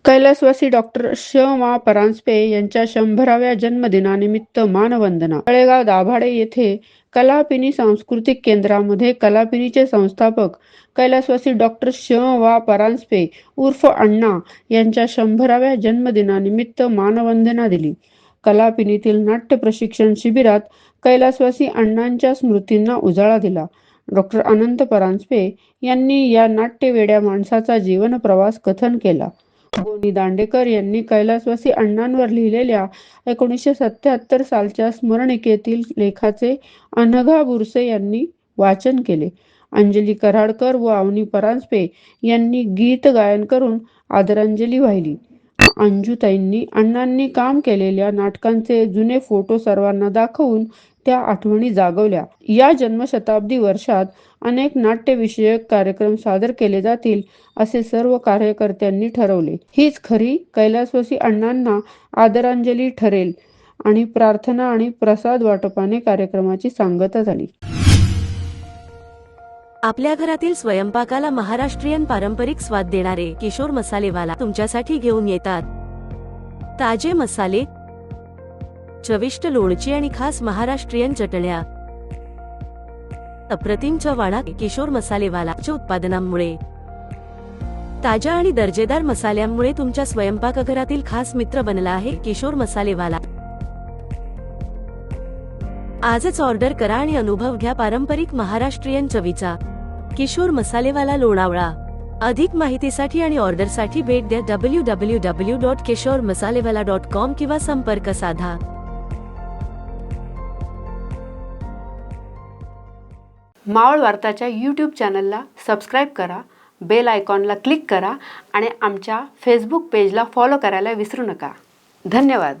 कैलासवासी डॉक्टर श.मा. परांजपे यांच्या 100व्या जन्मदिनानिमित्त मानवंदना. तळेगाव दाभाडे येथे कलापिनी सांस्कृतिक केंद्रामध्ये कलापिनीचे संस्थापक कैलासवासी डॉक्टर श.वा. परांजपे उर्फ अण्णा यांच्या 100व्या जन्मदिनानिमित्त मानवंदना दिली. कलापिनीतील नाट्य प्रशिक्षण शिबिरात कैलासवासी अण्णांच्या स्मृतींना उजाळा दिला. डॉक्टर अनंत परांजपे यांनी या नाट्यवेड्या माणसाचा जीवनप्रवास कथन केला. गोनी दांडेकर यांनी कैलासवासी अण्णांवर लिहिलेल्या 1977 सालच्या स्मरणिकेतील लेखाचे अनघा बुरसे यांनी वाचन केले. अंजली कराडकर व अवनी परांजपे यांनी गीत गायन करून आदरांजली वाहिली. अंजुताईंनी अण्णांनी काम केलेल्या नाटकांचे जुने फोटो सर्वांना दाखवून त्या आठवणी जागवल्या. या जन्मशताब्दी वर्षात अनेक नाट्यविषयक कार्यक्रम सादर केले जातील असे सर्व कार्यकर्त्यांनी ठरवले. हीच खरी कैलासवासी अण्णांना आदरांजली ठरेल आणि प्रार्थना आणि प्रसाद वाटपाने कार्यक्रमाची सांगता झाली. आपल्या घरातील स्वयंपाकाला महाराष्ट्रीयन पारंपरिक स्वाद देणारे किशोर मसालेवाला तुमच्यासाठी घेऊन येतात. ताजे मसाले, चविष्ट लोणची आणि खास महाराष्ट्रीयन चटण्या. अप्रतिम चव किशोर मसालेवालाच्या उत्पादनांमुळे, ताज्या आणि दर्जेदार मसाल्यांमुळे तुमच्या स्वयंपाकघरातील खास मित्र बनला आहे किशोर मसालेवाला. आजच ऑर्डर करा आणि अनुभव घ्या पारंपरिक महाराष्ट्रीयन चवीचा. किशोर मसालेवाला, लोणावळा. अधिक माहितीसाठी आणि ऑर्डरसाठी भेट द्या www.kishormasalevala.com किंवा संपर्क साधा. मावळ वार्ताच्या यूट्यूब चॅनलला सबस्क्राईब करा, बेल आयकॉनला क्लिक करा आणि आमच्या फेसबुक पेजला फॉलो करायला विसरू नका. धन्यवाद.